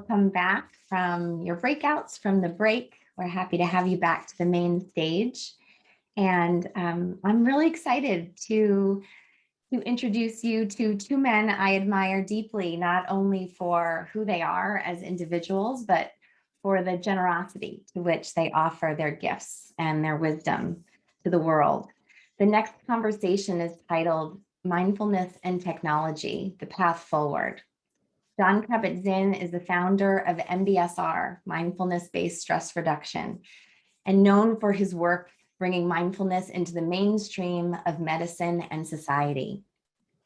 welcome back from your breakouts from the break. We're happy to have you back to the main stage. And I'm really excited to introduce you to two men I admire deeply, not only for who they are as individuals, but for the generosity to which they offer their gifts and their wisdom to the world. The next conversation is titled Mindfulness and Technology, the Path Forward. John Kabat-Zinn is the founder of MBSR, Mindfulness-Based Stress Reduction, and known for his work bringing mindfulness into the mainstream of medicine and society.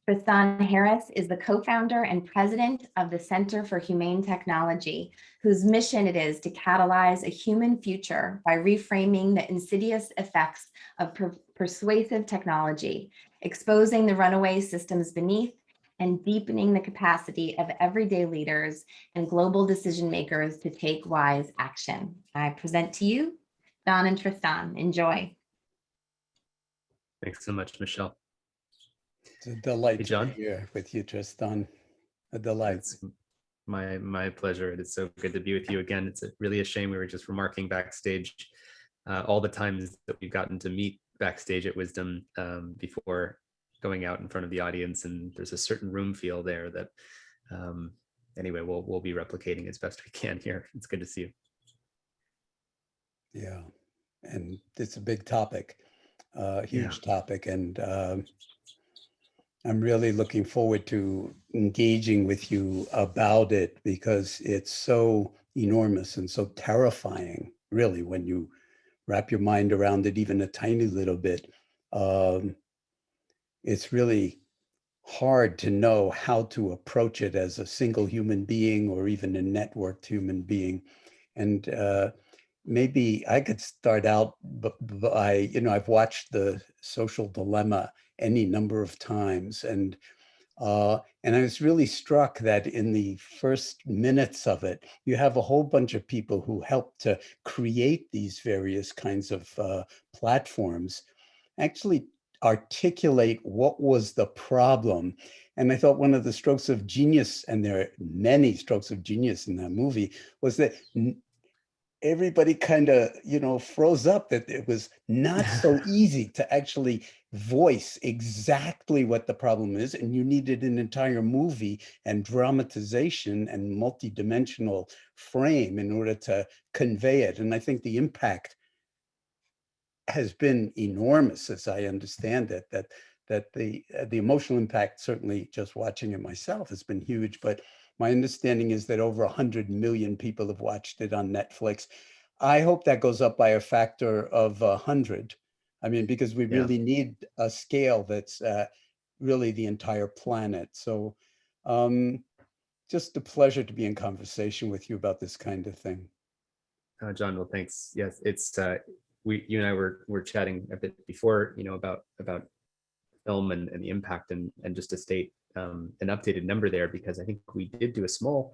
Tristan Harris is the co-founder and president of the Center for Humane Technology, whose mission it is to catalyze a human future by reframing the insidious effects of persuasive technology, exposing the runaway systems beneath, and deepening the capacity of everyday leaders and global decision makers to take wise action. I present to you, Don and Tristan. Enjoy. Thanks so much, Michelle. It's a delight Hey, to John. be here with you, Tristan. A delight. It's my pleasure. It is so good to be with you again. It's really a shame we were just remarking backstage all the times that we've gotten to meet backstage at Wisdom before going out in front of the audience, and there's a certain room feel there that anyway we'll be replicating as best we can here. It's good to see you. Yeah, and it's a big topic, huge topic, and I'm really looking forward to engaging with you about it because it's so enormous and so terrifying, really, when you wrap your mind around it even a tiny little bit. It's really hard to know how to approach it as a single human being or even a networked human being. And maybe I could start out by, I've watched The Social Dilemma any number of times. And I was really struck that in the first minutes of it, you have a whole bunch of people who helped to create these various kinds of platforms, actually articulate what was the problem. And I thought one of the strokes of genius, and there are many strokes of genius in that movie, was that everybody kind of, froze up, that it was not so easy to actually voice exactly what the problem is. And you needed an entire movie and dramatization and multidimensional frame in order to convey it. And I think the impact has been enormous, as I understand it, that the emotional impact, certainly just watching it myself, has been huge. But my understanding is that over 100 million people have watched it on Netflix. I hope that goes up by a factor of 100. I mean, because we really need a scale that's really the entire planet. So just a pleasure to be in conversation with you about this kind of thing. John, well, thanks. Yes, it's you and I were chatting a bit before, about film and the impact, and just to state an updated number there, because I think we did do a small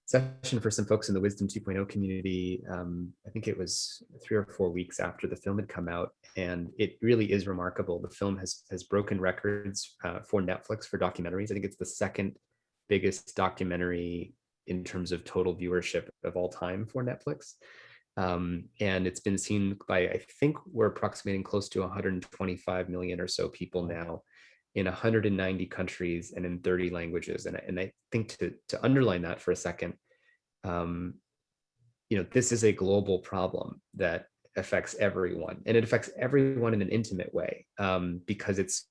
session for some folks in the Wisdom 2.0 community. I think it was 3 or 4 weeks after the film had come out, and it really is remarkable. The film has broken records for Netflix for documentaries. I think it's the second biggest documentary in terms of total viewership of all time for Netflix. And it's been seen by, I think we're approximating close to 125 million or so people now in 190 countries and in 30 languages. And I think to underline that for a second, this is a global problem that affects everyone, and it affects everyone in an intimate way, because it's,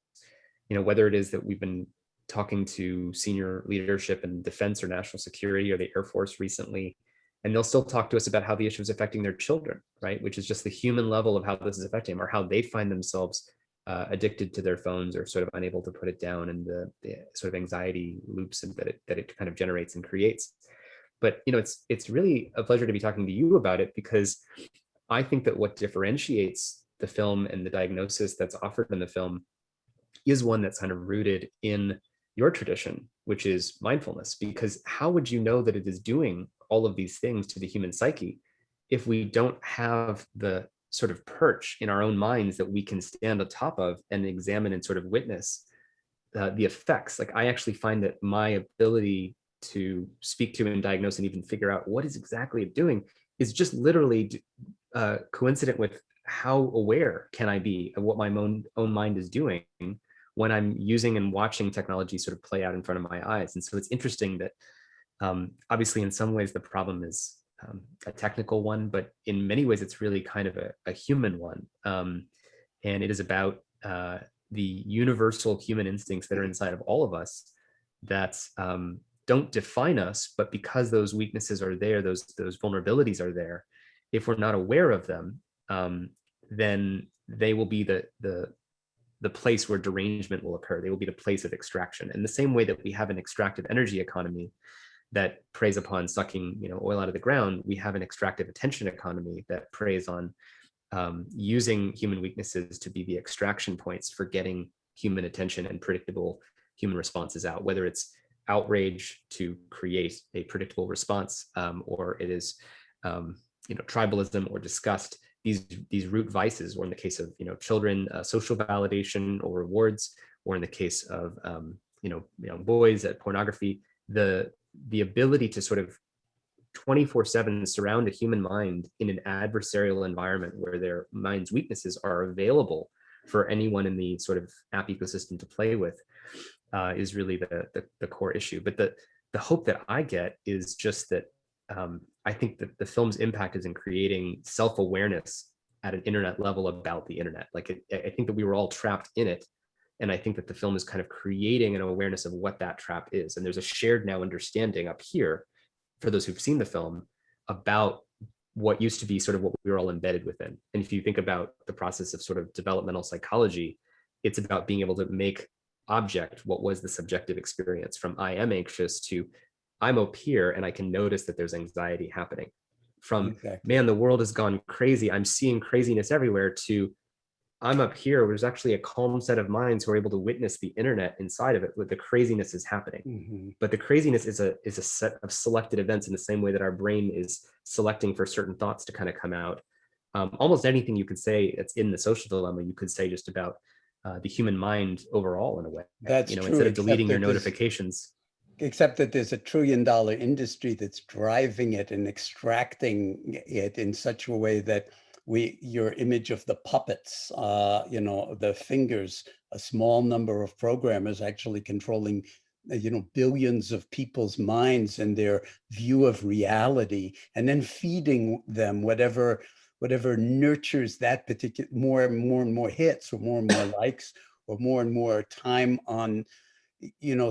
whether it is that we've been talking to senior leadership in defense or national security or the Air Force recently, and they'll still talk to us about how the issue is affecting their children, right? Which is just the human level of how this is affecting them, or how they find themselves addicted to their phones, or sort of unable to put it down, and the sort of anxiety loops that it kind of generates and creates. But it's really a pleasure to be talking to you about it, because I think that what differentiates the film and the diagnosis that's offered in the film is one that's kind of rooted in your tradition, which is mindfulness. Because how would you know that it is doing all of these things to the human psyche if we don't have the sort of perch in our own minds that we can stand on top of and examine and sort of witness the effects? Like, I actually find that my ability to speak to and diagnose and even figure out what is exactly it doing is just literally coincident with how aware can I be of what my own mind is doing when I'm using and watching technology sort of play out in front of my eyes. And so it's interesting that obviously in some ways the problem is a technical one, but in many ways it's really kind of a human one. And it is about the universal human instincts that are inside of all of us that don't define us, but because those weaknesses are there, those vulnerabilities are there, if we're not aware of them, then they will be the place where derangement will occur. They will be the place of extraction. In the same way that we have an extractive energy economy that preys upon sucking, oil out of the ground, we have an extractive attention economy that preys on using human weaknesses to be the extraction points for getting human attention and predictable human responses out, whether it's outrage to create a predictable response, or it is tribalism or disgust, these root vices, or in the case of children, social validation or rewards, or in the case of boys at pornography, the ability to sort of 24/7 surround a human mind in an adversarial environment where their mind's weaknesses are available for anyone in the sort of app ecosystem to play with is really the core issue. But the hope that I get is just that I think that the film's impact is in creating self-awareness at an internet level about the internet. I think that we were all trapped in it. And I think that the film is kind of creating an awareness of what that trap is. And there's a shared now understanding up here for those who've seen the film about what used to be sort of what we were all embedded within. And if you think about the process of sort of developmental psychology, it's about being able to make object what was the subjective experience, from I am anxious to I'm up here and I can notice that there's anxiety happening, from Exactly. Man, the world has gone crazy, I'm seeing craziness everywhere, to I'm up here, there's actually a calm set of minds who are able to witness the internet inside of it, where the craziness is happening. Mm-hmm. But the craziness is a set of selected events, in the same way that our brain is selecting for certain thoughts to kind of come out. Almost anything you could say that's in the social dilemma, you could say just about the human mind overall, in a way. That's true, instead of deleting your except that notifications. Except that there's a $1 trillion industry that's driving it and extracting it in such a way that your image of the puppets, the fingers, a small number of programmers actually controlling, billions of people's minds and their view of reality, and then feeding them whatever nurtures that particular more and more hits, or more and more likes, or more and more time on,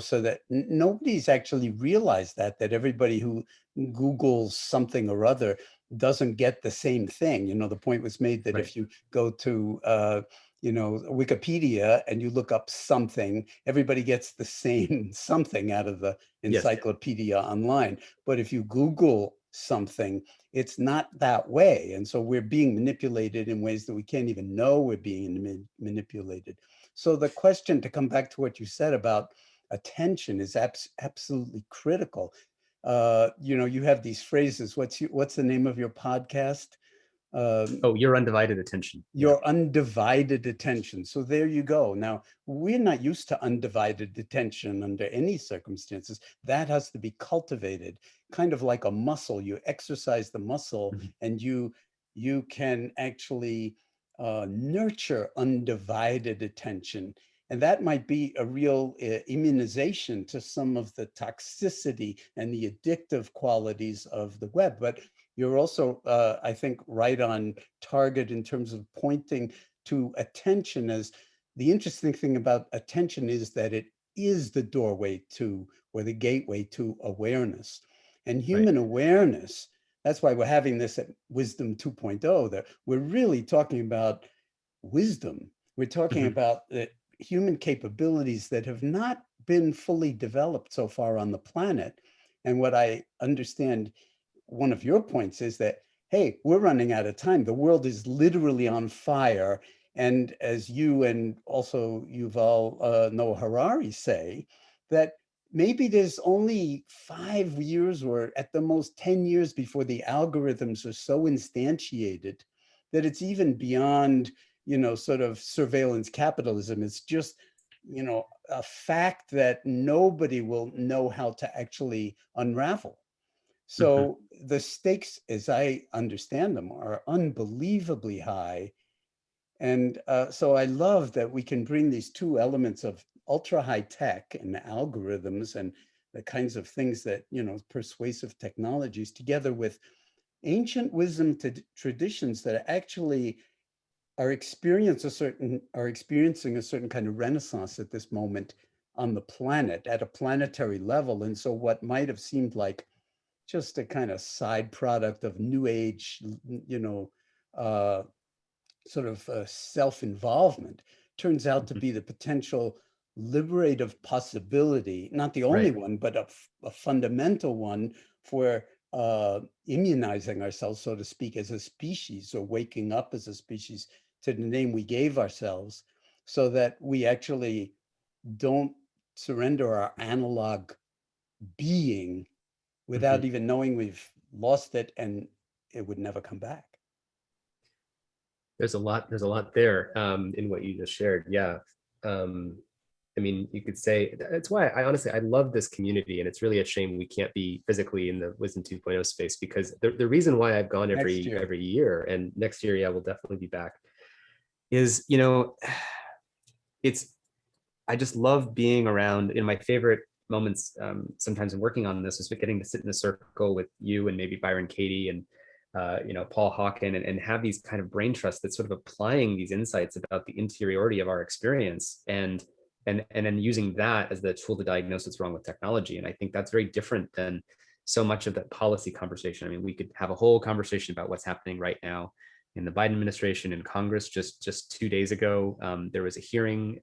so that nobody's actually realized that everybody who Googles something or other doesn't get the same thing. The point was made that Right. if you go to, Wikipedia and you look up something, everybody gets the same something out of the encyclopedia online. But if you Google something, it's not that way. And so we're being manipulated in ways that we can't even know we're being manipulated. So the question, to come back to what you said about attention, is absolutely critical. You have these phrases. What's the name of your podcast? Your undivided attention. Your undivided attention. So there you go. Now, we're not used to undivided attention under any circumstances. That has to be cultivated, kind of like a muscle. You exercise the muscle, Mm-hmm. and you can actually nurture undivided attention. And that might be a real immunization to some of the toxicity and the addictive qualities of the web. But you're also, I think, right on target in terms of pointing to attention. As the interesting thing about attention is that it is the doorway to, or the gateway to, awareness. And human awareness, that's why we're having this at Wisdom 2.0, that we're really talking about wisdom. We're talking about the human capabilities that have not been fully developed so far on the planet. And what I understand, one of your points is that, hey, we're running out of time. The world is literally on fire. And as you and also Yuval Noah Harari say, that maybe there's only 5 years, or at the most 10 years, before the algorithms are so instantiated that it's even beyond, sort of surveillance capitalism. It's just a fact that nobody will know how to actually unravel. Mhm. So the stakes, as I understand them, are unbelievably high. And so I love that we can bring these two elements of ultra high tech and algorithms and the kinds of things that, persuasive technologies together with ancient wisdom traditions that actually are experiencing a certain kind of renaissance at this moment on the planet at a planetary level. And so what might have seemed like just a kind of side product of new age, uh, sort of self-involvement turns out to Mhm. be the potential liberative possibility, not the only Right. one, but a fundamental one for immunizing ourselves, so to speak, as a species, or waking up as a species to the name we gave ourselves, so that we actually don't surrender our analog being without Mhm. even knowing we've lost it and it would never come back. There's a lot there in what you just shared. Yeah. Um, I mean, you could say that's why I honestly, I love this community, and it's really a shame we can't be physically in the Wisdom 2.0 space, because the reason why I've gone Next year. every year, and next year, yeah, we'll definitely be back, is, it's, I just love being around. In my favorite moments, sometimes in working on this, was getting to sit in a circle with you and maybe Byron Katie and Paul Hawken, and have these kind of brain trusts that sort of applying these insights about the interiority of our experience, and then using that as the tool to diagnose what's wrong with technology. And I think that's very different than so much of that policy conversation. I mean, we could have a whole conversation about what's happening right now in the Biden administration, in Congress. Just 2 days ago, there was a hearing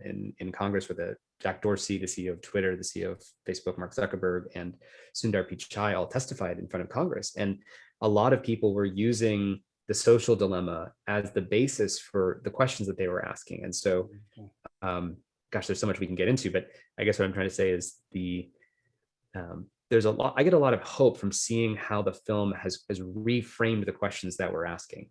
in Congress where Jack Dorsey, the CEO of Twitter, the CEO of Facebook, Mark Zuckerberg, and Sundar Pichai all testified in front of Congress. And a lot of people were using the social dilemma as the basis for the questions that they were asking. And so, gosh, there's so much we can get into, but I guess what I'm trying to say is there's a lot, I get a lot of hope from seeing how the film has reframed the questions that we're asking.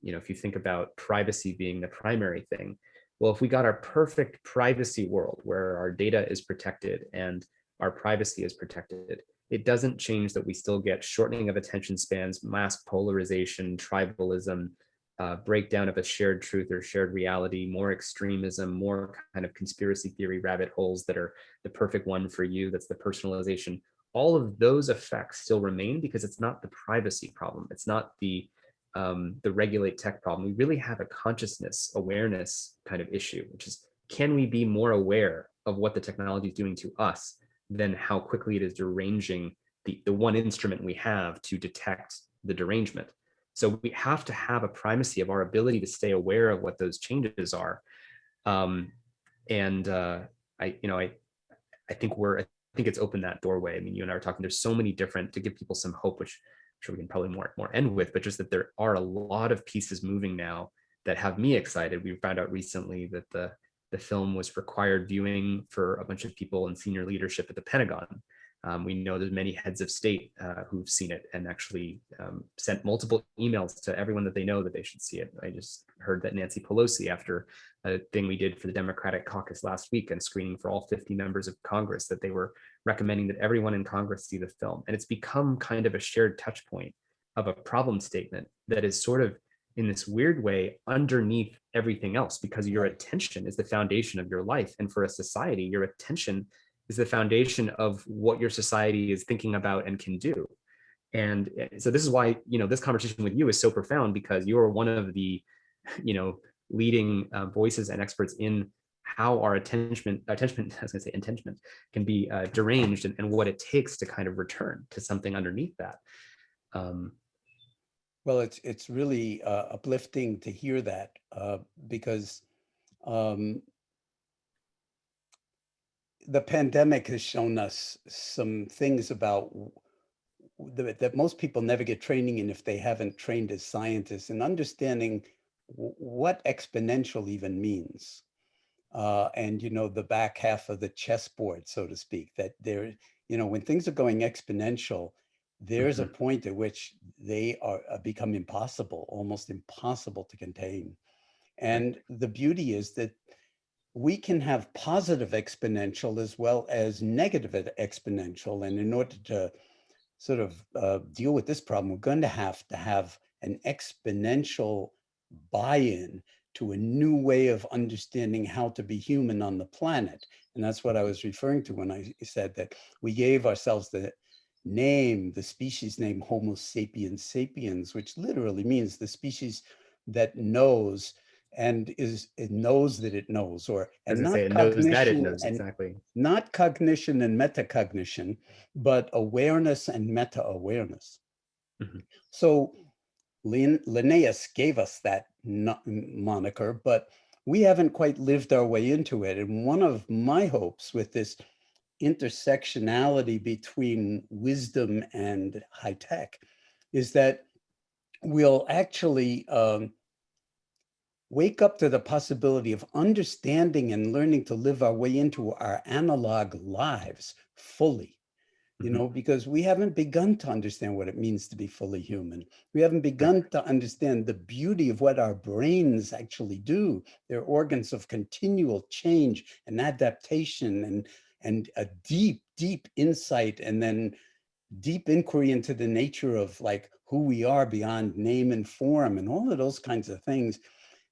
If you think about privacy being the primary thing, well, if we got our perfect privacy world where our data is protected and our privacy is protected, it doesn't change that we still get shortening of attention spans, mass polarization, tribalism, breakdown of a shared truth or shared reality, more extremism, more kind of conspiracy theory rabbit holes that are the perfect one for you. That's the personalization. All of those effects still remain because it's not the privacy problem. It's not the regulate tech problem. We really have a consciousness awareness kind of issue, which is, can we be more aware of what the technology is doing to us than how quickly it is deranging the one instrument we have to detect the derangement. So we have to have a primacy of our ability to stay aware of what those changes are. And I think it's opened that doorway. I mean, you and I were talking, there's so many different, to give people some hope, which I'm sure we can probably more end with, but just that there are a lot of pieces moving now that have me excited. We found out recently that the film was required viewing for a bunch of people in senior leadership at the Pentagon. We know there's many heads of state who've seen it and actually sent multiple emails to everyone that they know that they should see it. I just heard that Nancy Pelosi, after a thing we did for the Democratic caucus last week and screening for all 50 members of Congress, that they were recommending that everyone in Congress see the film. And it's become kind of a shared touch point of a problem statement that is sort of, in this weird way, underneath everything else, because your attention is the foundation of your life. And for a society, your attention is the foundation of what your society is thinking about and can do. And so this is why, this conversation with you is so profound, because you're one of the, leading voices and experts in how our attention, I was going to say intention, can be deranged, and what it takes to kind of return to something underneath that. Well, it's really uplifting to hear that because the pandemic has shown us some things about that most people never get training in if they haven't trained as scientists, and understanding what exponential even means. And the back half of the chessboard, so to speak, that there, when things are going exponential, there's a point at which they are become impossible, almost impossible to contain. And the beauty is that we can have positive exponential as well as negative exponential. And in order to sort of deal with this problem, we're going to have an exponential buy-in to a new way of understanding how to be human on the planet. And that's what I was referring to when I said that we gave ourselves the name, the species name Homo sapiens sapiens, which literally means the species that knows, and it knows that it knows, or As and I say, not it knows that it cognition knows, and exactly. not cognition and metacognition, but awareness and meta-awareness. Mhm. So Linnaeus gave us that moniker, but we haven't quite lived our way into it. And one of my hopes with this intersectionality between wisdom and high tech is that we'll actually wake up to the possibility of understanding and learning to live our way into our analog lives fully. You know, because we haven't begun to understand what it means to be fully human. We haven't begun to understand the beauty of what our brains actually do. They're organs of continual change and adaptation and a deep, deep insight, and then deep inquiry into the nature of like who we are beyond name and form and all of those kinds of things.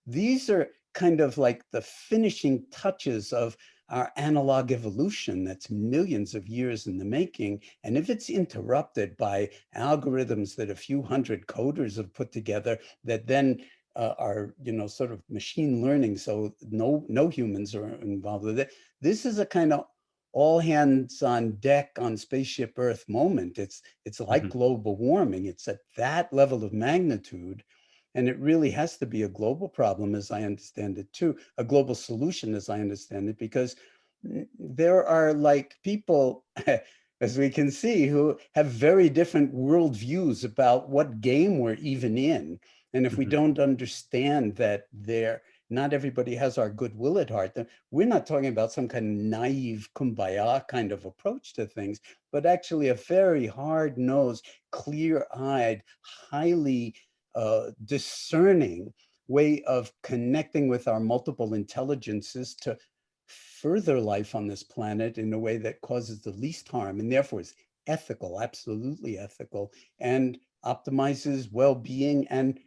These are kind of like the finishing touches of our analog evolution that's millions of years in the making. And if it's interrupted by algorithms that a few hundred coders have put together that then are, you know, sort of machine learning, so no humans are involved with it, this is a kind of all hands on deck on spaceship Earth moment. It's like global warming. It's at that level of magnitude. And it really has to be a global problem, as I understand it, too, a global solution, as I understand it, because there are like people, as we can see, who have very different worldviews about what game we're even in. And if we don't understand that not everybody has our goodwill at heart, then we're not talking about some kind of naive kumbaya kind of approach to things, but actually a very hard-nosed, clear-eyed, highly discerning way of connecting with our multiple intelligences to further life on this planet in a way that causes the least harm and therefore is ethical, absolutely ethical, and optimizes well-being and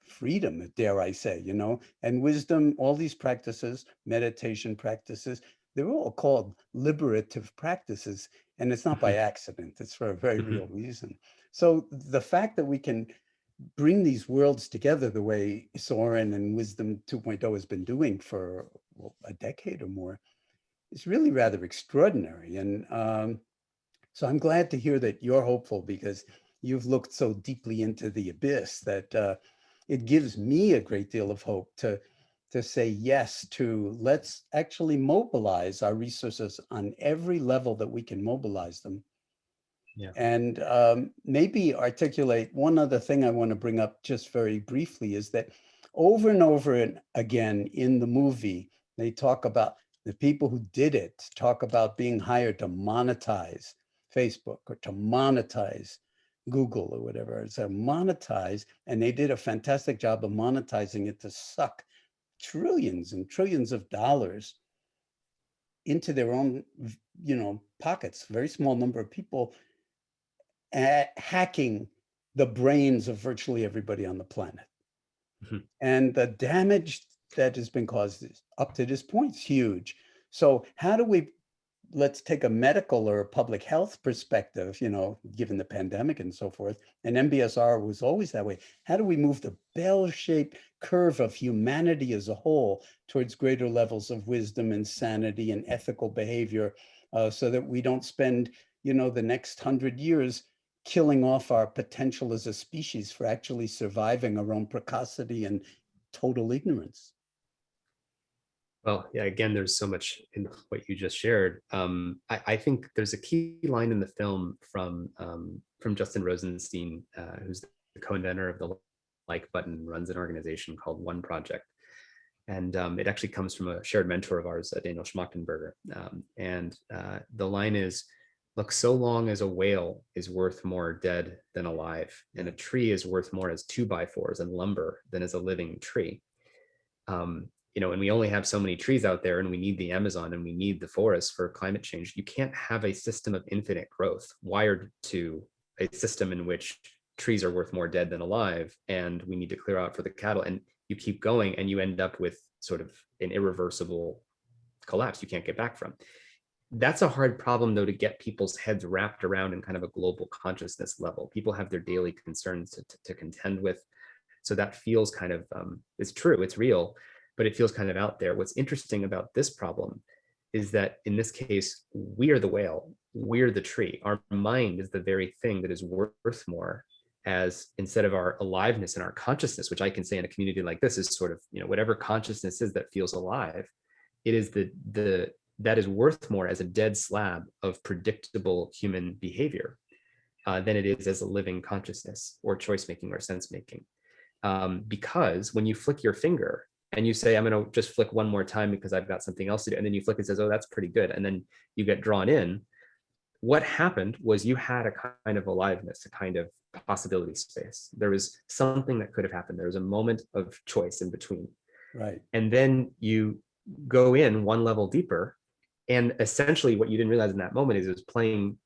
freedom, dare I say, you know, and wisdom. All these practices, meditation practices, they're all called liberative practices. And it's not by accident, it's for a very real reason. So the fact that we can bring these worlds together the way Soren and Wisdom 2.0 has been doing for a decade or more is really rather extraordinary. And so I'm glad to hear that you're hopeful, because you've looked so deeply into the abyss that it gives me a great deal of hope to say yes to let's actually mobilize our resources on every level that we can mobilize them. Yeah. And maybe articulate one other thing I want to bring up just very briefly is that over and over again in the movie, they talk about the people who did it, talk about being hired to monetize Facebook or to monetize Google or whatever. So monetize, and they did a fantastic job of monetizing it to suck trillions and trillions of dollars into their own, you know, pockets. Very small number of people hacking the brains of virtually everybody on the planet. And the damage that has been caused up to this point is huge. So how do we, let's take a medical or a public health perspective, you know, given the pandemic and so forth, and MBSR was always that way. How do we move the bell-shaped curve of humanity as a whole towards greater levels of wisdom and sanity and ethical behavior so that we don't spend, you know, the next 100 years killing off our potential as a species for actually surviving our own precocity and total ignorance? Well, yeah, again, there's so much in what you just shared. I think there's a key line in the film from Justin Rosenstein, who's the co-inventor of the like button, runs an organization called One Project. And it actually comes from a shared mentor of ours, Daniel Schmachtenberger. And the line is, look, so long as a whale is worth more dead than alive, and a tree is worth more as 2x4s and lumber than as a living tree. and we only have so many trees out there, and we need the Amazon and we need the forests for climate change. You can't have a system of infinite growth wired to a system in which trees are worth more dead than alive, and we need to clear out for the cattle. And you keep going and you end up with sort of an irreversible collapse you can't get back from. That's a hard problem, though, to get people's heads wrapped around in kind of a global consciousness level. People have their daily concerns to contend with. So that feels kind of, it's true, it's real, but it feels kind of out there. What's interesting about this problem is that in this case, we are the whale, we're the tree. Our mind is the very thing that is worth more, as instead of our aliveness and our consciousness, which I can say in a community like this is sort of, whatever consciousness is that feels alive, it is that is worth more as a dead slab of predictable human behavior than it is as a living consciousness or choice making or sense making. Because when you flick your finger and you say, I'm going to just flick one more time because I've got something else to do, and then you flick and says, oh, that's pretty good, and then you get drawn in, what happened was you had a kind of aliveness, a kind of possibility space. There was something that could have happened. There was a moment of choice in between. Right. And then you go in one level deeper, and essentially what you didn't realize in that moment is it was playing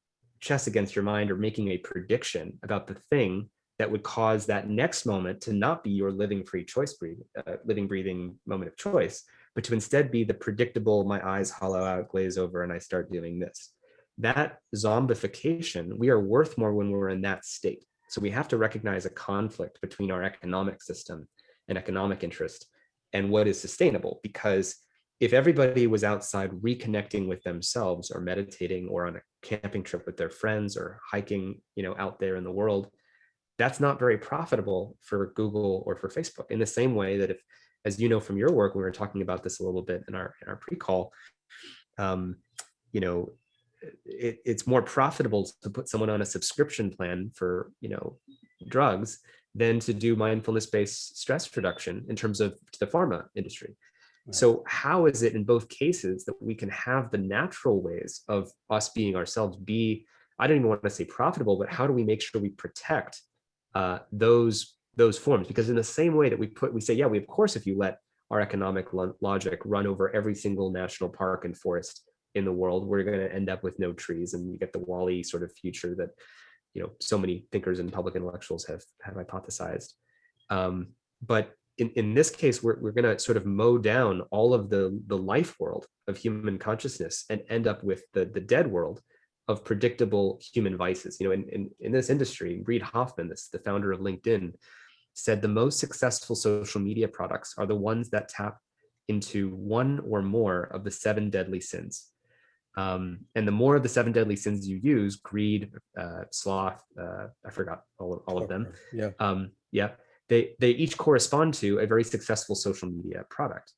chess against your mind or making a prediction about the thing that would cause that next moment to not be your living free choice, breathing moment of choice, but to instead be the predictable, my eyes hollow out, glaze over, and I start doing this. That zombification, we are worth more when we're in that state. So we have to recognize a conflict between our economic system and economic interest and what is sustainable. Because if everybody was outside reconnecting with themselves or meditating or on a camping trip with their friends or hiking, out there in the world, that's not very profitable for Google or for Facebook. In the same way that if, as you know from your work, we were talking about this a little bit in our pre-call, it's more profitable to put someone on a subscription plan for, drugs than to do mindfulness-based stress reduction in terms of the pharma industry. Right. So how is it in both cases that we can have the natural ways of us being ourselves be, I don't even want to say profitable, but how do we make sure we protect those forms? Because in the same way that we say, yeah, we, of course, if you let our economic logic run over every single national park and forest in the world, we're going to end up with no trees, and you get the Wall-E sort of future that so many thinkers and public intellectuals have hypothesized. But in this case, we're going to sort of mow down all of the life world of human consciousness and end up with the dead world of predictable human vices. In this industry, Reid Hoffman, the founder of LinkedIn, said the most successful social media products are the ones that tap into one or more of the 7 deadly sins. And the more of the 7 deadly sins you use, greed, sloth, I forgot all of them. Yeah. They each correspond to a very successful social media product.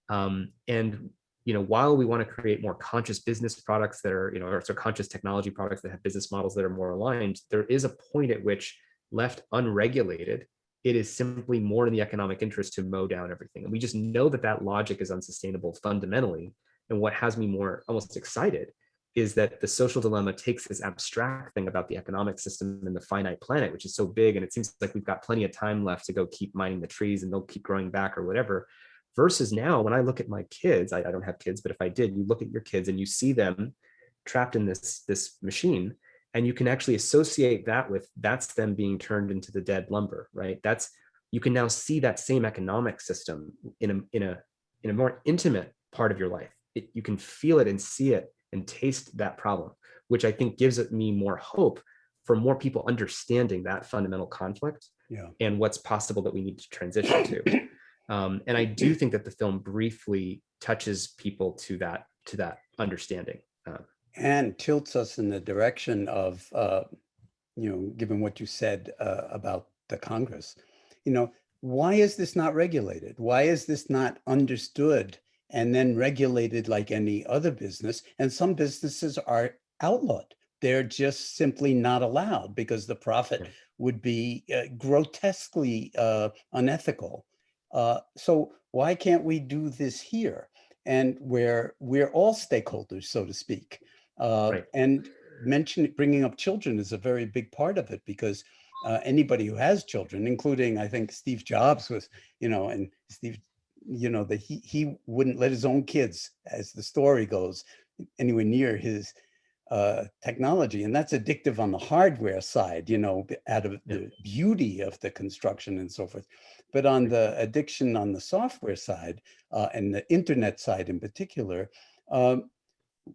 And while we want to create more conscious business products that are, or so conscious technology products that have business models that are more aligned, there is a point at which, left unregulated, it is simply more in the economic interest to mow down everything. And we just know that logic is unsustainable fundamentally. And what has me more almost excited is that the social dilemma takes this abstract thing about the economic system and the finite planet, which is so big, and it seems like we've got plenty of time left to go keep mining the trees and they'll keep growing back or whatever. Versus now, when I look at my kids, I don't have kids, but if I did, you look at your kids and you see them trapped in this machine, and you can actually associate that with, that's them being turned into the dead lumber, right? You can now see that same economic system in a more intimate part of your life. You can feel it and see it and taste that problem, which I think gives me more hope for more people understanding that fundamental conflict and what's possible that we need to transition to. And I do think that the film briefly touches people to that understanding. And tilts us in the direction of, given what you said about the Congress, why is this not regulated? Why is this not understood and then regulated like any other business? And some businesses are outlawed. They're just simply not allowed because the profit would be grotesquely unethical. So why can't we do this here? And where we're all stakeholders, so to speak. And bringing up children is a very big part of it, because anybody who has children, including, I think, Steve Jobs was, and Steve you know, that he wouldn't let his own kids, as the story goes, anywhere near his technology. And that's addictive on the hardware side, you know, out of the beauty of the construction and so forth. But on the addiction on the software side and the internet side in particular,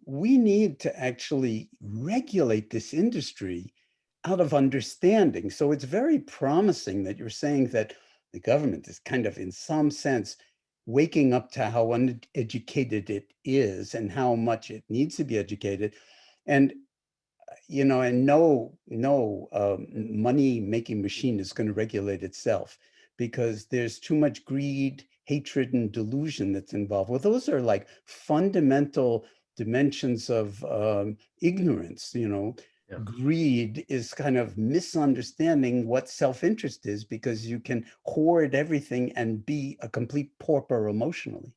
we need to actually regulate this industry out of understanding. So it's very promising that you're saying that the government is kind of, in some sense, waking up to how uneducated it is and how much it needs to be educated. And you know, and no money making machine is going to regulate itself, because there's too much greed, hatred, and delusion that's involved. Well, those are like fundamental dimensions of ignorance. You know, Yeah. greed is kind of misunderstanding what self-interest is, because you can hoard everything and be a complete pauper emotionally.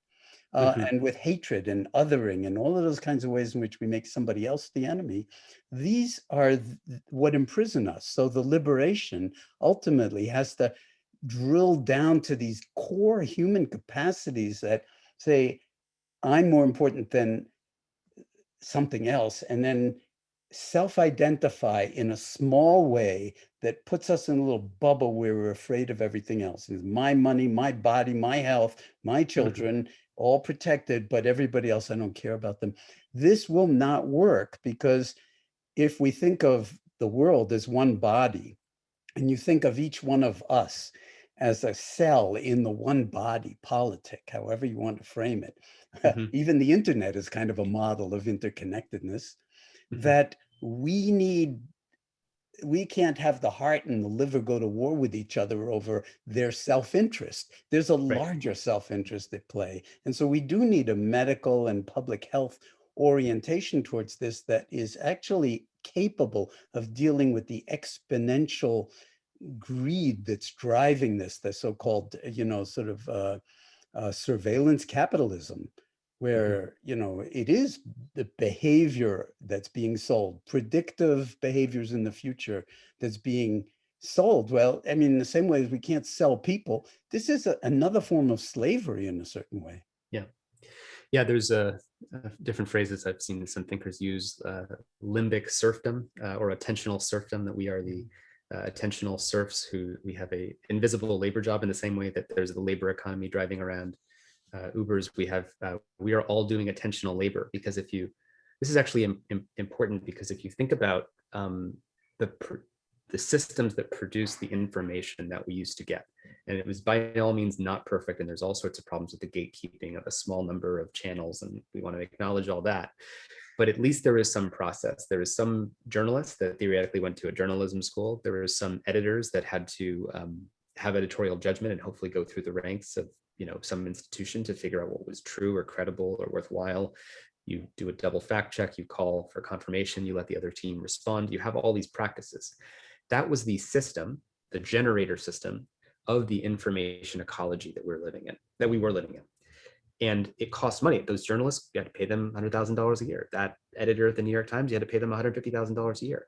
And with hatred and othering and all of those kinds of ways in which we make somebody else the enemy, these are what imprison us. So the liberation ultimately has to drill down to these core human capacities that say, I'm more important than something else, and then self-identify in a small way that puts us in a little bubble where we're afraid of everything else. It's my money, my body, my health, my children, all protected, but everybody else, I don't care about them. This will not work, because if we think of the world as one body, and you think of each one of us as a cell in the one body politic, however you want to frame it, even the internet is kind of a model of interconnectedness, that we can't have the heart and the liver go to war with each other over their self-interest. There's a larger self-interest at play. And so we do need a medical and public health orientation towards this that is actually capable of dealing with the exponential greed that's driving this, the so-called, you know, sort of surveillance capitalism, where, you know, it is the behavior that's being sold, predictive behaviors in the future that's being sold. Well, I mean, in the same way as we can't sell people, this is another form of slavery in a certain way. Yeah. Yeah, there's different phrases I've seen some thinkers use, limbic serfdom or attentional serfdom, that we are the attentional serfs who we have a invisible labor job, in the same way that there's the labor economy driving around Ubers. We are all doing attentional labor, because this is actually important, because if you think about the systems that produce the information that we used to get, and it was by all means not perfect, and there's all sorts of problems with the gatekeeping of a small number of channels, and we want to acknowledge all that, but at least there is some process. There is some journalists that theoretically went to a journalism school. There were some editors that had to have editorial judgment and hopefully go through the ranks of, you know, some institution to figure out what was true or credible or worthwhile. You do a double fact check, you call for confirmation, you let the other team respond. You have all these practices. That was the system, the generator system of the information ecology that we were living in. And it costs money. Those journalists, you had to pay them $100,000 a year. That editor at the New York Times, you had to pay them $150,000 a year.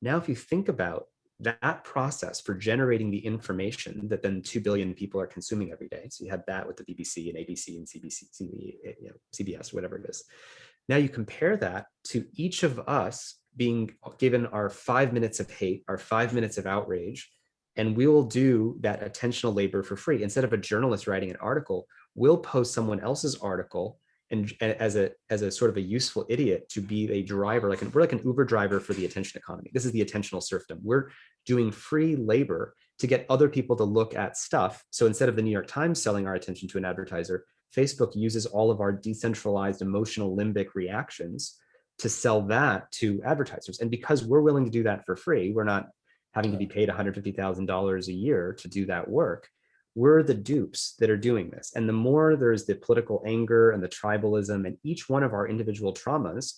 Now, if you think about that process for generating the information that then 2 billion people are consuming every day. So you had that with the BBC and ABC and CBS, whatever it is. Now you compare that to each of us being given our 5 minutes of hate, our 5 minutes of outrage, and we will do that attentional labor for free. Instead of a journalist writing an article, we'll post someone else's article and as a sort of a useful idiot to be a driver, we're like an Uber driver for the attention economy. This is the attentional serfdom. We're doing free labor to get other people to look at stuff. So instead of the New York Times selling our attention to an advertiser, Facebook uses all of our decentralized emotional limbic reactions to sell that to advertisers. And because we're willing to do that for free, we're not having to be paid $150,000 a year to do that work. We're the dupes that are doing this. And the more there's the political anger and the tribalism and each one of our individual traumas,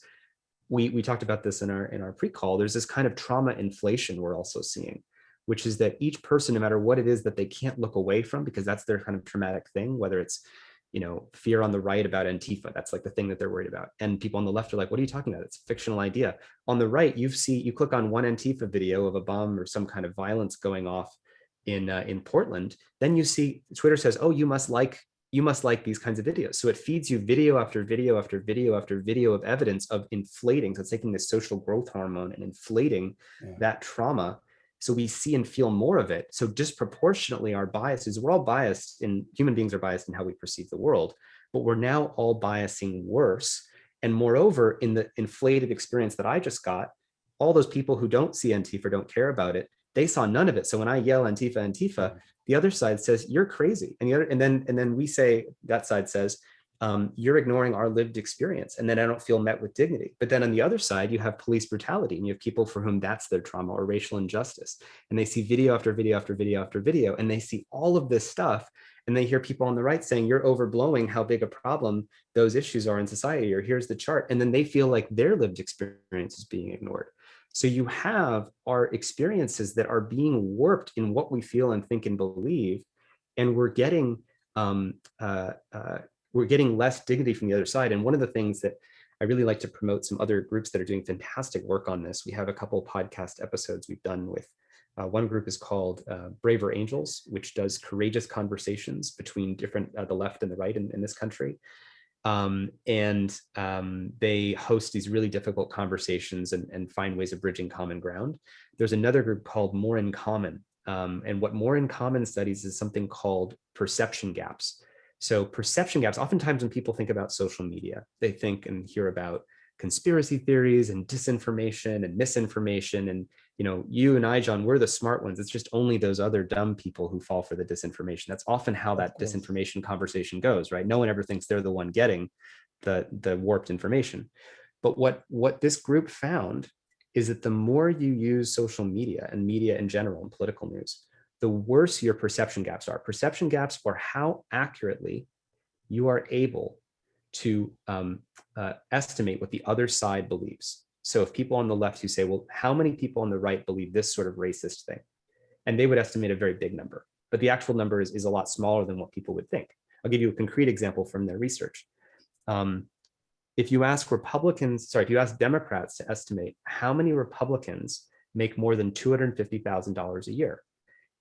we talked about this in our pre-call, there's this kind of trauma inflation we're also seeing, which is that each person, no matter what it is that they can't look away from, because that's their kind of traumatic thing, whether it's, you know, fear on the right about Antifa, that's like the thing that they're worried about. And people on the left are like, what are you talking about? It's a fictional idea. On the right, you click on one Antifa video of a bomb or some kind of violence going off in Portland, then you see Twitter says, oh, you must like you must like these kinds of videos. So it feeds you video after video after video after video of evidence of inflating. So it's taking this social growth hormone and inflating that trauma. So we see and feel more of it. So disproportionately, our biases, we're all biased, and human beings are biased in how we perceive the world, but we're now all biasing worse. And moreover, in the inflated experience that I just got, all those people who don't see Antifa, don't care about it, they saw none of it. So when I yell Antifa, Antifa, the other side says, you're crazy. And then we say, that side says, you're ignoring our lived experience. And then I don't feel met with dignity. But then on the other side, you have police brutality, and you have people for whom that's their trauma, or racial injustice. And they see video after video after video after video, and they see all of this stuff. And they hear people on the right saying, you're overblowing how big a problem those issues are in society, or here's the chart. And then they feel like their lived experience is being ignored. So you have our experiences that are being warped in what we feel and think and believe, and we're getting less dignity from the other side. And one of the things that I really like to promote, some other groups that are doing fantastic work on this. We have a couple of podcast episodes we've done with, one group is called Braver Angels, which does courageous conversations between the left and the right in this country. They host these really difficult conversations and find ways of bridging common ground. There's another group called More in Common. And what More in Common studies is something called perception gaps. So perception gaps, oftentimes when people think about social media, they think and hear about conspiracy theories and disinformation and misinformation. And, you and I, John, we're the smart ones. It's just only those other dumb people who fall for the disinformation. That's often how that disinformation conversation goes, right? No one ever thinks they're the one getting the warped information. But what this group found is that the more you use social media and media in general and political news, the worse your perception gaps are. Perception gaps are how accurately you are able to estimate what the other side believes. So if people on the left who say, well, how many people on the right believe this sort of racist thing? And they would estimate a very big number, but the actual number is a lot smaller than what people would think. I'll give you a concrete example from their research. If you ask Democrats to estimate how many Republicans make more than $250,000 a year,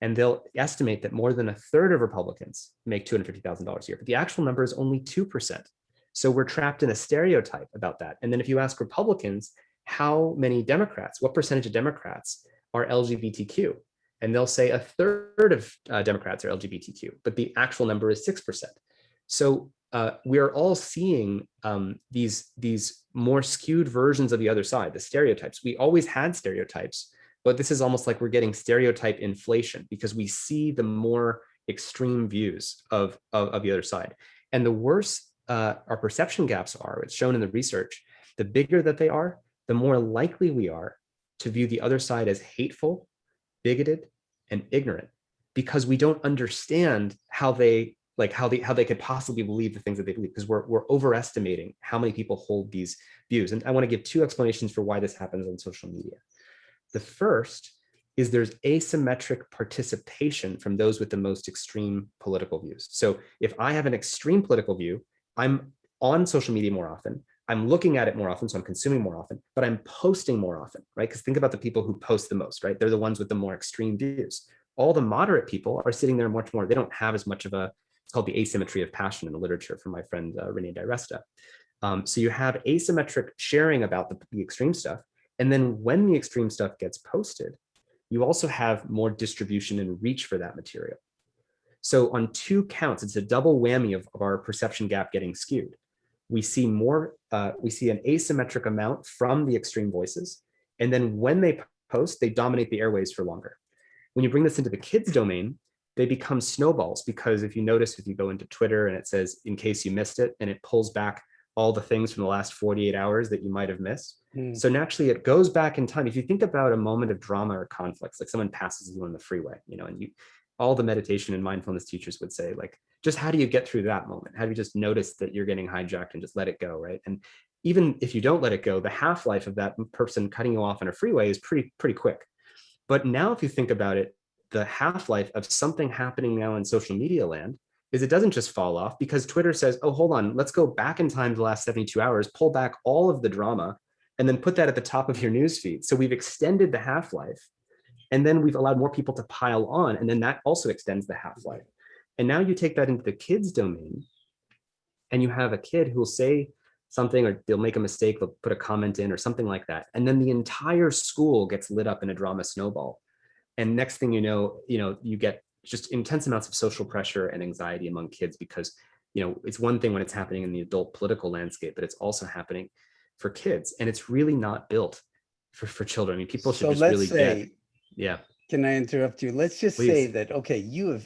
and they'll estimate that more than a third of Republicans make $250,000 a year, but the actual number is only 2%. So we're trapped in a stereotype about that. And then if you ask Republicans, how many Democrats, what percentage of Democrats are LGBTQ? And they'll say a third of Democrats are LGBTQ, but the actual number is 6%. So we are all seeing these more skewed versions of the other side, the stereotypes. We always had stereotypes, but this is almost like we're getting stereotype inflation because we see the more extreme views of the other side. And the worse our perception gaps are, it's shown in the research, the bigger that they are, the more likely we are to view the other side as hateful, bigoted, and ignorant, because we don't understand how they could possibly believe the things that they believe, because we're overestimating how many people hold these views. And I want to give two explanations for why this happens on social media. The first is there's asymmetric participation from those with the most extreme political views. So if I have an extreme political view, I'm on social media more often, I'm looking at it more often, so I'm consuming more often, but I'm posting more often, right? Because think about the people who post the most, right? They're the ones with the more extreme views. All the moderate people are sitting there much more, they don't have as much of it's called the asymmetry of passion in the literature from my friend Renee DiResta. So you have asymmetric sharing about the extreme stuff. And then when the extreme stuff gets posted, you also have more distribution and reach for that material. So on two counts, it's a double whammy of our perception gap getting skewed. We see an asymmetric amount from the extreme voices. And then when they post, they dominate the airways for longer. When you bring this into the kids' domain, they become snowballs, because if you notice, if you go into Twitter and it says, in case you missed it, and it pulls back all the things from the last 48 hours that you might have missed. So naturally it goes back in time. If you think about a moment of drama or conflicts, like someone passes you on the freeway, and all the meditation and mindfulness teachers would say, like, just how do you get through that moment? How do you just notice that you're getting hijacked and just let it go, right? And even if you don't let it go, the half-life of that person cutting you off on a freeway is pretty quick. But now if you think about it, the half-life of something happening now in social media land is it doesn't just fall off, because Twitter says, oh, hold on, let's go back in time to the last 72 hours, pull back all of the drama, and then put that at the top of your news feed. So we've extended the half-life, and then we've allowed more people to pile on, and then that also extends the half-life. And now you take that into the kids' domain, and you have a kid who will say something, or they'll make a mistake, they'll put a comment in or something like that. And then the entire school gets lit up in a drama snowball. And next thing you know, you get just intense amounts of social pressure and anxiety among kids, because, it's one thing when it's happening in the adult political landscape, but it's also happening for kids. And it's really not built for children. I mean, people should So just let's really say, yeah. can I interrupt you? Let's just say Please. that, okay, you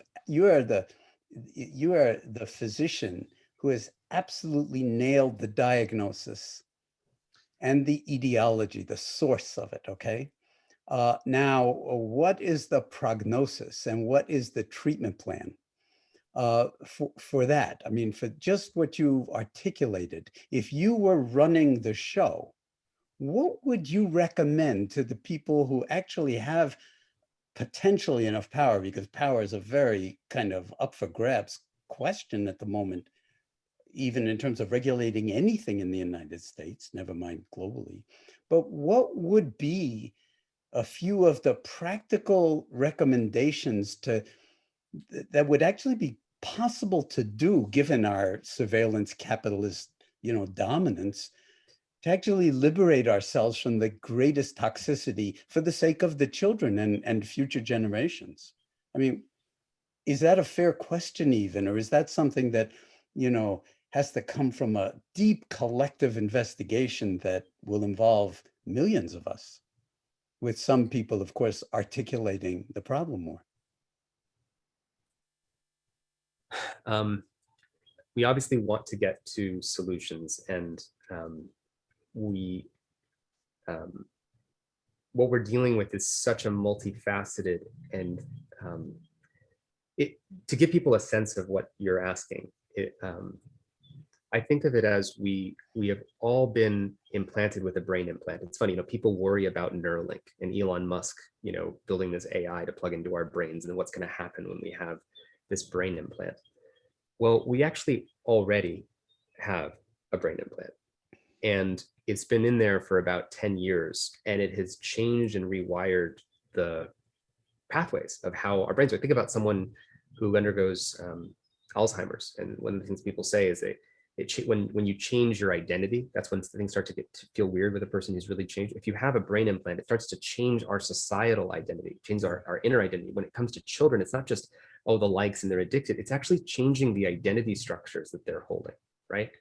are the physician who has absolutely nailed the diagnosis and the etiology, the source of it, okay? Now, what is the prognosis and what is the treatment plan for that? I mean, for just what you've articulated, if you were running the show, what would you recommend to the people who actually have potentially enough power, because power is a very kind of up for grabs question at the moment, even in terms of regulating anything in the United States, never mind globally. But what would be a few of the practical recommendations that would actually be possible to do, given our surveillance capitalist, dominance, to actually liberate ourselves from the greatest toxicity for the sake of the children and future generations? I mean, is that a fair question even, or is that something that, has to come from a deep collective investigation that will involve millions of us, with some people, of course, articulating the problem more? We obviously want to get to solutions, and we what we're dealing with is such a multifaceted, and to give people a sense of what you're asking, I think of it as we have all been implanted with a brain implant. It's funny, people worry about Neuralink and Elon Musk, building this AI to plug into our brains, and what's going to happen when we have this brain implant. Well, we actually already have a brain implant, and it's been in there for about 10 years, and it has changed and rewired the pathways of how our brains work. Think about someone who undergoes Alzheimer's, and one of the things people say is when you change your identity, that's when things start to feel weird with a person who's really changed. If you have a brain implant, it starts to change our societal identity, change our inner identity. When it comes to children, it's not just, oh, the likes and they're addicted. It's actually changing the identity structures that they're holding, right?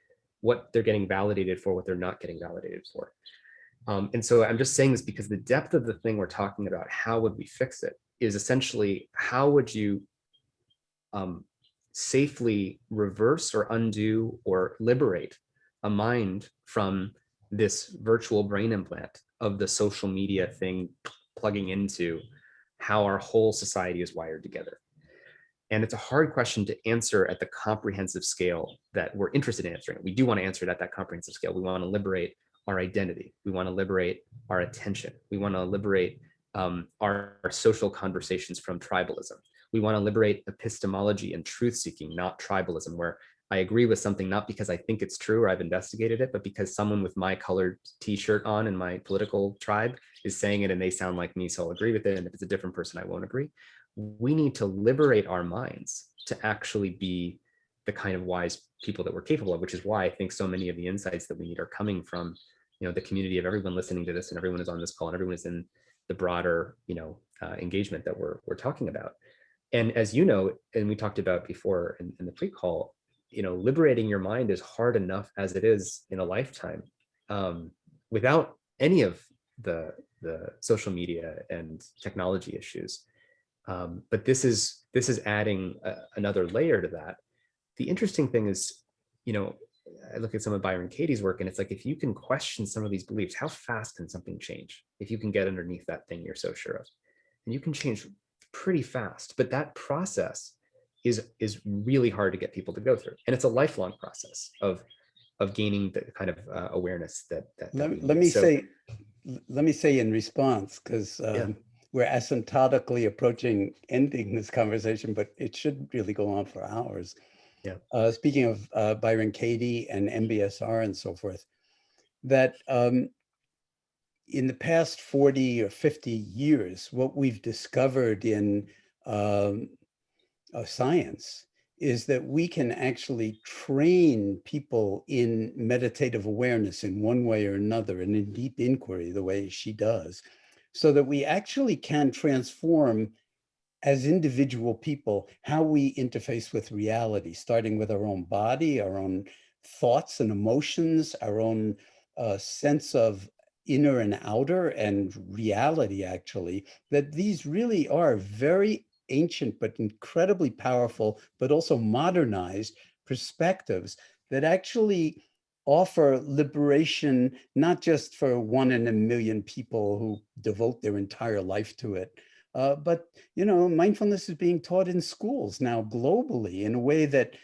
What they're getting validated for, what they're not getting validated for. And so I'm just saying this because the depth of the thing we're talking about, how would we fix it, is essentially, how would you safely reverse or undo or liberate a mind from this virtual brain implant of the social media thing plugging into how our whole society is wired together. And it's a hard question to answer at the comprehensive scale that we're interested in answering. We do want to answer it at that comprehensive scale. We want to liberate our identity. We want to liberate our attention. We want to liberate our social conversations from tribalism. We want to liberate epistemology and truth-seeking, not tribalism, where I agree with something not because I think it's true or I've investigated it, but because someone with my colored t-shirt on in my political tribe is saying it and they sound like me, so I'll agree with it. And if it's a different person, I won't agree. We need to liberate our minds to actually be the kind of wise people that we're capable of, which is why I think so many of the insights that we need are coming from, the community of everyone listening to this, and everyone is on this call, and everyone is in the broader, engagement that we're talking about. And as you know, and we talked about before in the pre-call, liberating your mind is hard enough as it is in a lifetime, without any of the social media and technology issues. But this is adding another layer to that. The interesting thing is, I look at some of Byron Katie's work, and it's like, if you can question some of these beliefs, how fast can something change? If you can get underneath that thing you're so sure of, and you can change pretty fast. But that process is really hard to get people to go through, and it's a lifelong process of gaining the kind of awareness that let me say in response, because we're asymptotically approaching ending this conversation, but it should really go on for hours. Yeah. Speaking of Byron Katie and MBSR and so forth, that in the past 40 or 50 years, what we've discovered in science is that we can actually train people in meditative awareness in one way or another, and in deep inquiry, the way she does, so that we actually can transform as individual people how we interface with reality, starting with our own body, our own thoughts and emotions, our own sense of inner and outer and reality, actually, that these really are very ancient but incredibly powerful, but also modernized perspectives that actually offer liberation, not just for 1 in a million people who devote their entire life to it, but mindfulness is being taught in schools now globally in a way that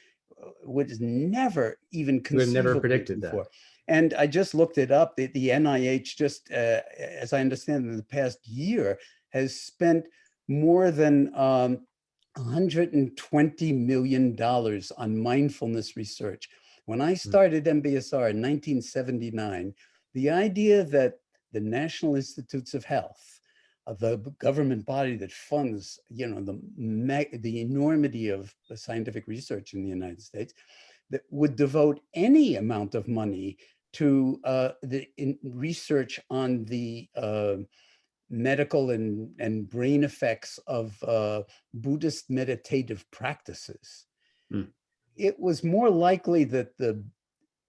was never even We've never conceivable predicted that. before. And I just looked it up. The NIH just, as I understand, in the past year has spent more than $120 million on mindfulness research. When I started MBSR in 1979, the idea that the National Institutes of Health, the government body that funds, the enormity of the scientific research in the United States, that would devote any amount of money to the research on the medical and brain effects of Buddhist meditative practices. It was more likely that the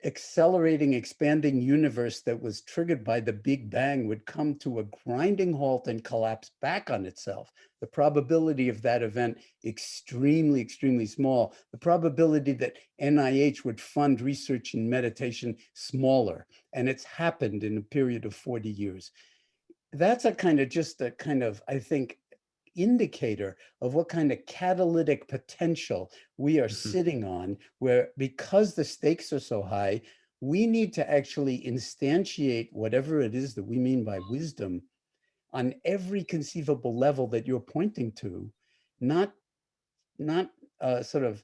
accelerating, expanding universe that was triggered by the Big Bang would come to a grinding halt and collapse back on itself. The probability of that event, extremely, extremely small. The probability that NIH would fund research in meditation, smaller. And it's happened in a period of 40 years. That's I think, indicator of what kind of catalytic potential we are sitting on, where because the stakes are so high, we need to actually instantiate whatever it is that we mean by wisdom on every conceivable level that you're pointing to, not sort of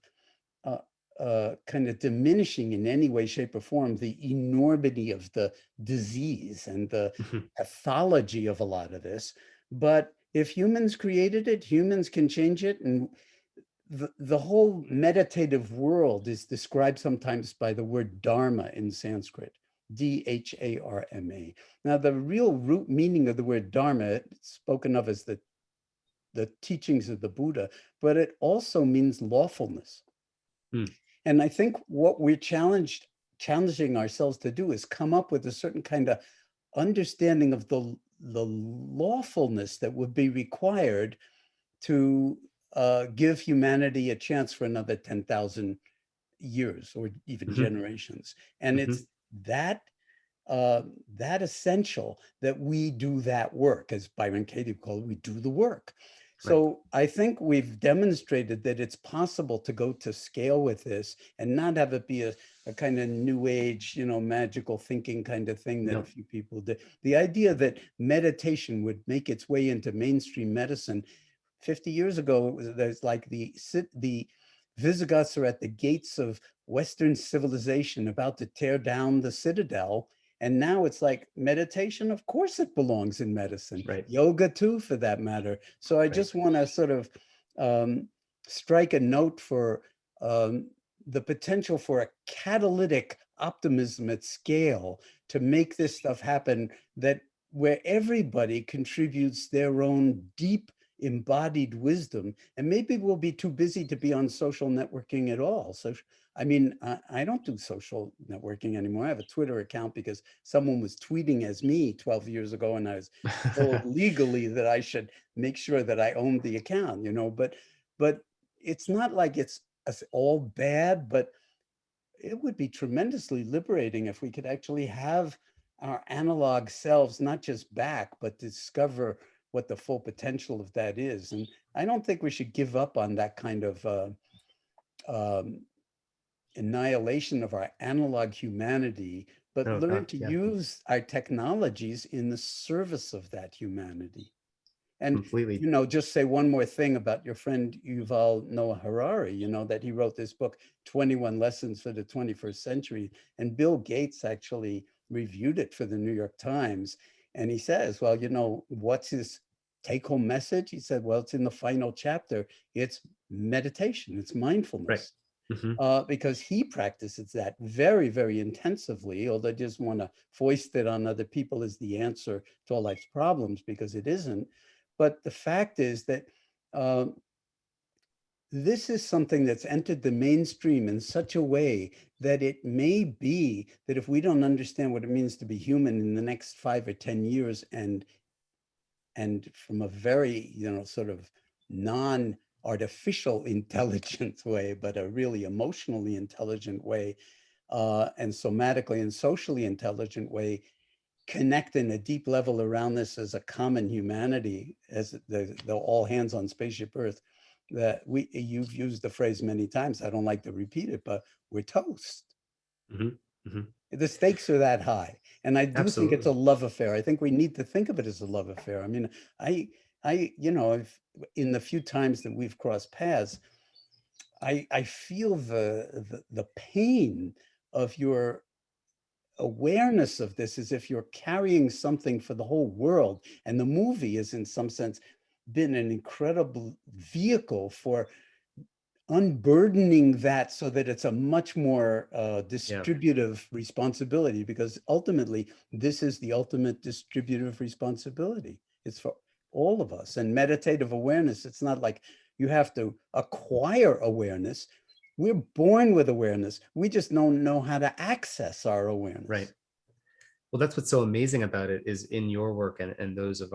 kind of diminishing in any way, shape, or form the enormity of the disease and the pathology of a lot of this. But if humans created it, humans can change it. And the whole meditative world is described sometimes by the word dharma in Sanskrit, Dharma. Now, the real root meaning of the word dharma, it's spoken of as the teachings of the Buddha, but it also means lawfulness. And I think what we're challenging ourselves to do is come up with a certain kind of understanding of the lawfulness that would be required to give humanity a chance for another 10,000 years or even generations. And it's that essential that we do that work, as Byron Katie called it, we do the work. So I think we've demonstrated that it's possible to go to scale with this and not have it be a kind of new age, magical thinking kind of thing that a few people did. The idea that meditation would make its way into mainstream medicine 50 years ago, there's like the Visigoths are at the gates of Western civilization about to tear down the citadel. And now it's like meditation, of course it belongs in medicine. Yoga too, for that matter. So I just want to sort of strike a note for the potential for a catalytic optimism at scale to make this stuff happen, that where everybody contributes their own deep embodied wisdom. And maybe we'll be too busy to be on social networking at all. So I mean, I don't do social networking anymore. I have a Twitter account because someone was tweeting as me 12 years ago, and I was told legally that I should make sure that I owned the account, but it's not like it's all bad, but it would be tremendously liberating if we could actually have our analog selves, not just back, but discover what the full potential of that is. And I don't think we should give up on that kind of annihilation of our analog humanity, but learn to use our technologies in the service of that humanity. And, completely. Just say one more thing about your friend Yuval Noah Harari, that he wrote this book, 21 Lessons for the 21st Century. And Bill Gates actually reviewed it for the New York Times. And he says, well, what's his take-home message? He said, well, it's in the final chapter. It's meditation, it's mindfulness. Right. Because he practices that very, very intensively, although I just want to foist it on other people as the answer to all life's problems, because it isn't. But the fact is that this is something that's entered the mainstream in such a way that it may be that if we don't understand what it means to be human in the next 5 or 10 years, and from a very, sort of non-artificial intelligence way, but a really emotionally intelligent way, and somatically and socially intelligent way, connect in a deep level around this as a common humanity, as the all hands on Spaceship Earth, that you've used the phrase many times. I don't like to repeat it, but we're toast. Hmm. Hmm. The stakes are that high. And I do think it's a Absolutely. love affair. I think we need to think of it as a love affair. I mean, if in the few times that we've crossed paths, I feel the pain of your awareness of this, as if you're carrying something for the whole world. And the movie is, in some sense, been an incredible vehicle for unburdening that, so that it's a much more Yeah. distributive responsibility, because ultimately this is the ultimate distributive responsibility. It's for all of us. And meditative awareness, it's not like you have to acquire awareness. We're born with awareness. We just don't know how to access our awareness. Right. Well, that's what's so amazing about it, is in your work and those of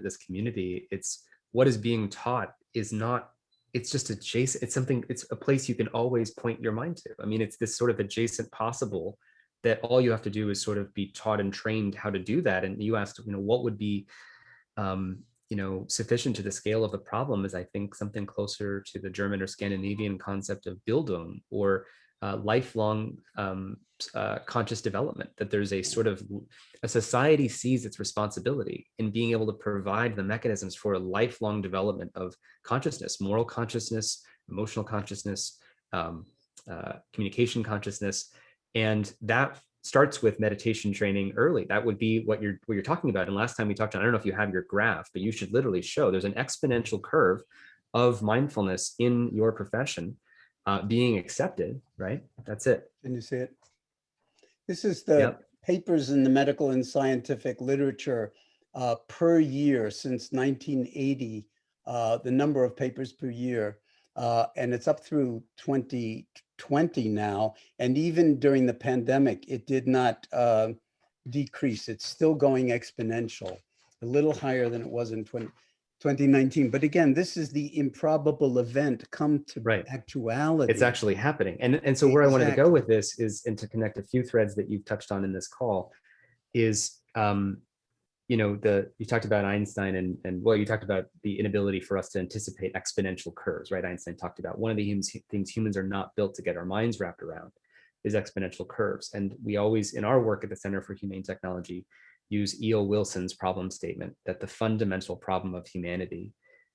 this community, it's what is being taught is not, it's just adjacent. It's something, it's a place you can always point your mind to. I mean, it's this sort of adjacent possible that all you have to do is sort of be taught and trained how to do that. And you asked, what would be, sufficient to the scale of the problem, is I think something closer to the German or Scandinavian concept of Bildung, or lifelong conscious development, that there's a society sees its responsibility in being able to provide the mechanisms for a lifelong development of consciousness, moral consciousness, emotional consciousness, communication consciousness. And that starts with meditation training early. That would be what you're talking about. And last time we talked on, I don't know if you have your graph, but you should literally show there's an exponential curve of mindfulness in your profession being accepted, right? That's it. Can you see it? This is the Yep. papers in the medical and scientific literature per year since 1980, the number of papers per year, and it's up through 2020 now. And even during the pandemic, it did not decrease. It's still going exponential, a little higher than it was in 2019. But again, this is the improbable event come to Right. actuality. It's actually happening. And so where I wanted to go with this is, and to connect a few threads that you've touched on in this call, is you talked about Einstein, and well, you talked about the inability for us to anticipate exponential curves, right? Einstein talked about one of the things humans are not built to get our minds wrapped around is exponential curves. And we always, in our work at the Center for Humane Technology, use E.O. Wilson's problem statement that the fundamental problem of humanity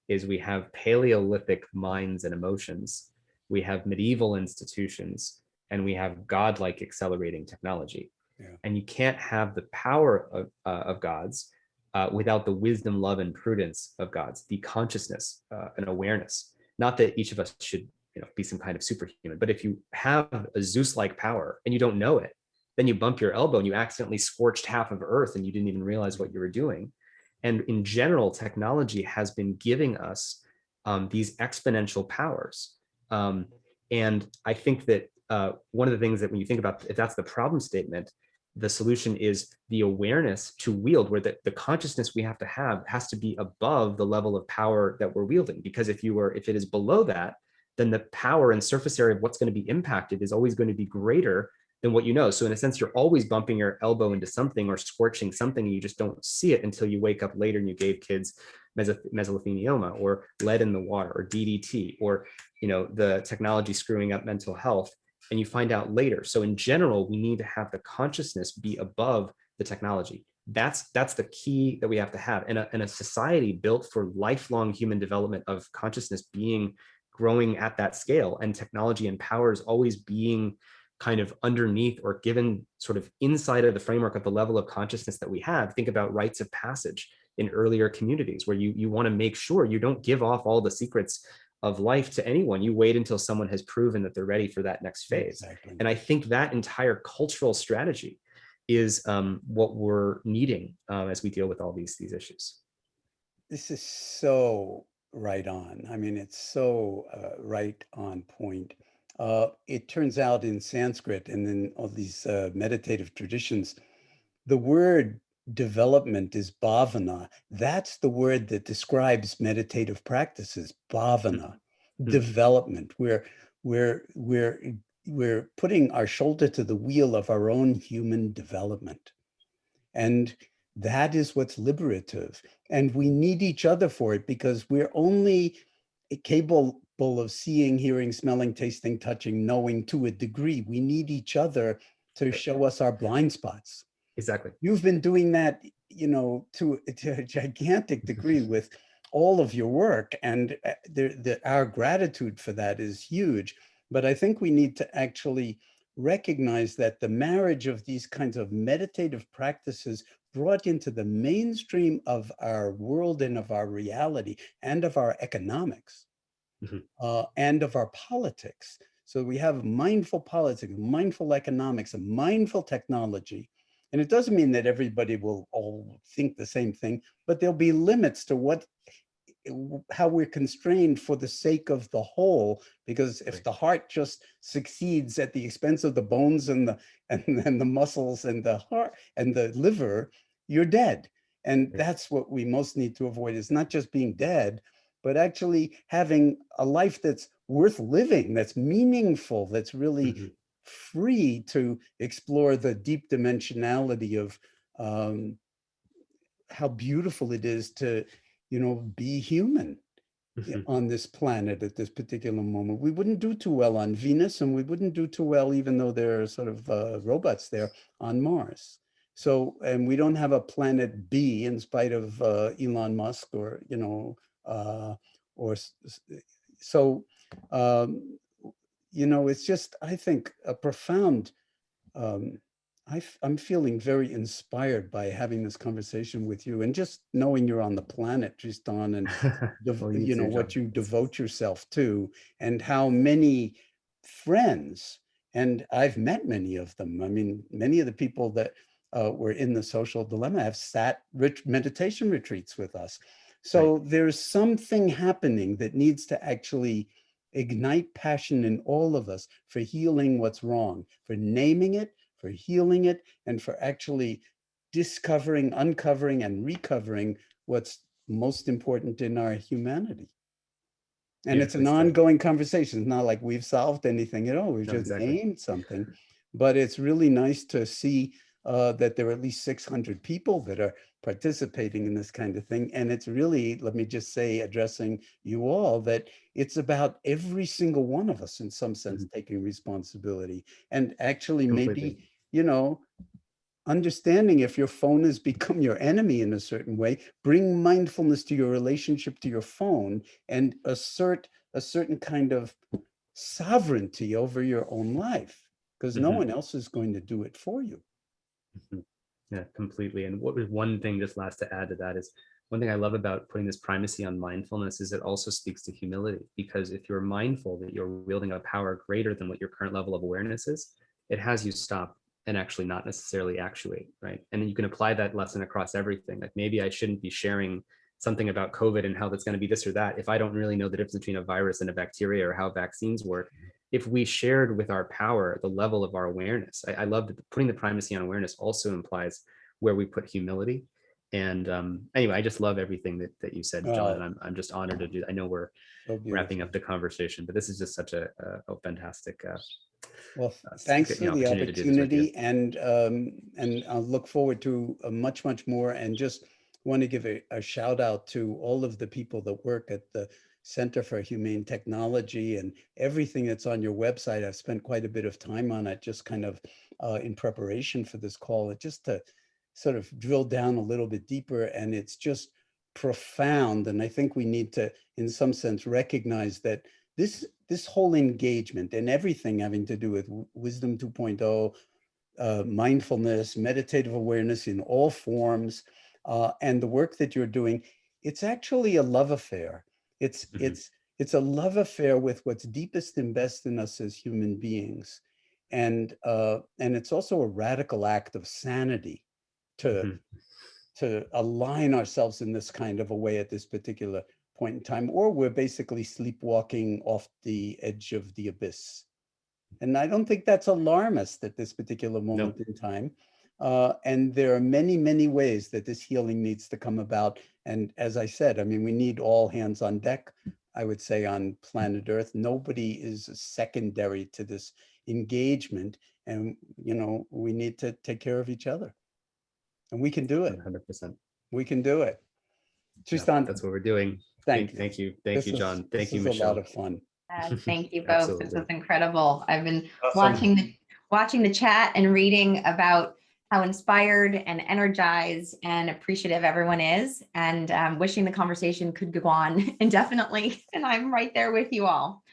is we have Paleolithic minds and emotions, we have medieval institutions, and we have godlike accelerating technology. Yeah. And you can't have the power of gods without the wisdom, love, and prudence of gods, the consciousness and awareness. Not that each of us should be some kind of superhuman, but if you have a Zeus-like power and you don't know it, then you bump your elbow and you accidentally scorched half of Earth and you didn't even realize what you were doing. And in general, technology has been giving us these exponential powers. And I think that one of the things that when you think about, if that's the problem statement, the solution is the awareness to wield, where the consciousness we have to have has to be above the level of power that we're wielding. Because if it is below that, then the power and surface area of what's going to be impacted is always going to be greater than what you know. So in a sense, you're always bumping your elbow into something or scorching something, and you just don't see it until you wake up later and you gave kids mesothelioma or lead in the water or DDT or the technology screwing up mental health, and you find out later. So in general, we need to have the consciousness be above the technology. That's the key that we have to have. In a society built for lifelong human development of consciousness growing at that scale, and technology and powers always being kind of underneath or given sort of inside of the framework of the level of consciousness that we have. Think about rites of passage. in earlier communities, where you want to make sure you don't give off all the secrets of life to anyone. You wait until someone has proven that they're ready for that next phase. Exactly. And I think that entire cultural strategy is what we're needing as we deal with all these issues. This is so right on. I mean, it's so right on point. It turns out in Sanskrit and in all these meditative traditions, the word development is bhavana. That's the word that describes meditative practices, bhavana, development. We're putting our shoulder to the wheel of our own human development. And that is what's liberative. And we need each other for it, because we're only capable of seeing, hearing, smelling, tasting, touching, knowing to a degree. We need each other to show us our blind spots. Exactly. You've been doing that, to a gigantic degree with all of your work, and our gratitude for that is huge. But I think we need to actually recognize that the marriage of these kinds of meditative practices brought into the mainstream of our world and of our reality and of our economics and of our politics. So we have mindful politics, mindful economics, and mindful technology. And it doesn't mean that everybody will all think the same thing, but there'll be limits to how we're constrained for the sake of the whole. Because if the heart just succeeds at the expense of the bones and the muscles and the heart and the liver, you're dead. And that's what we most need to avoid, is not just being dead, but actually having a life that's worth living, that's meaningful, that's really free to explore the deep dimensionality of how beautiful it is to, be human on this planet at this particular moment. We wouldn't do too well on Venus, and we wouldn't do too well, even though there are sort of robots there, on Mars. So, and we don't have a planet B, in spite of Elon Musk or, so, it's just, I think, a profound, I'm feeling very inspired by having this conversation with you, and just knowing you're on the planet, Tristan, and Well, what you devote yourself to, and how many friends, and I've met many of them. I mean, many of the people that were in the social dilemma have sat meditation retreats with us. So there's something happening that needs to actually ignite passion in all of us for healing what's wrong, for naming it, for healing it, and for actually discovering, uncovering, and recovering what's most important in our humanity. And it's an ongoing conversation. It's not like we've solved anything at all. We've just named something. But it's really nice to see that there are at least 600 people that are participating in this kind of thing. And it's really, let me just say, addressing you all, that it's about every single one of us in some sense taking responsibility, and actually maybe, understanding if your phone has become your enemy in a certain way, bring mindfulness to your relationship to your phone and assert a certain kind of sovereignty over your own life, because no one else is going to do it for you. Yeah, completely. And what was one thing, just last to add to that, is one thing I love about putting this primacy on mindfulness is it also speaks to humility, because if you're mindful that you're wielding a power greater than what your current level of awareness is, it has you stop and actually not necessarily actuate, right? And then you can apply that lesson across everything. Like, maybe I shouldn't be sharing something about COVID and how that's going to be this or that if I don't really know the difference between a virus and a bacteria, or how vaccines work. If we shared with our power the level of our awareness, I love that putting the primacy on awareness also implies where we put humility. And anyway, I just love everything that you said, John, and I'm just honored to do. I know we're wrapping up the conversation, but this is just such a fantastic. Well, thanks for the opportunity, and I'll look forward to much more. And just want to give a shout out to all of the people that work at the Center for Humane Technology and everything that's on your website. I've spent quite a bit of time on it, just kind of in preparation for this call, just to sort of drill down a little bit deeper. And it's just profound. And I think we need to, in some sense, recognize that this whole engagement and everything having to do with Wisdom 2.0, mindfulness, meditative awareness in all forms, and the work that you're doing, it's actually a love affair. It's a love affair with what's deepest and best in us as human beings, and it's also a radical act of sanity to align ourselves in this kind of a way at this particular point in time, or we're basically sleepwalking off the edge of the abyss. And I don't think that's alarmist at this particular moment in time. And there are many, many ways that this healing needs to come about. And as I said, I mean, we need all hands on deck, I would say, on planet Earth. Nobody is secondary to this engagement. And, you know, we need to take care of each other. And we can do it. 100%. We can do it. Tristan, that's what we're doing. Thank you. Thank you, John. Thank you, This is Michelle. a lot of fun. Thank you both. This was incredible. I've been Awesome. watching the chat and reading about how inspired and energized and appreciative everyone is, and wishing the conversation could go on indefinitely. And I'm right there with you all.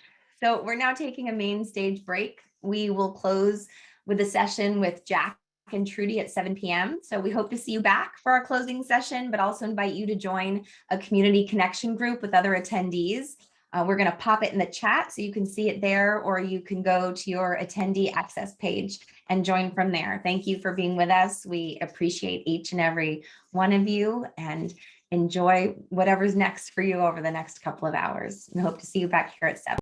So we're now taking a main stage break. We will close with a session with Jack and Trudy at 7 p.m. So we hope to see you back for our closing session, but also invite you to join a community connection group with other attendees. We're going to pop it in the chat so you can see it there, or you can go to your attendee access page and join from there. Thank you for being with us. We appreciate each and every one of you, and enjoy whatever's next for you over the next couple of hours. And hope to see you back here at 7.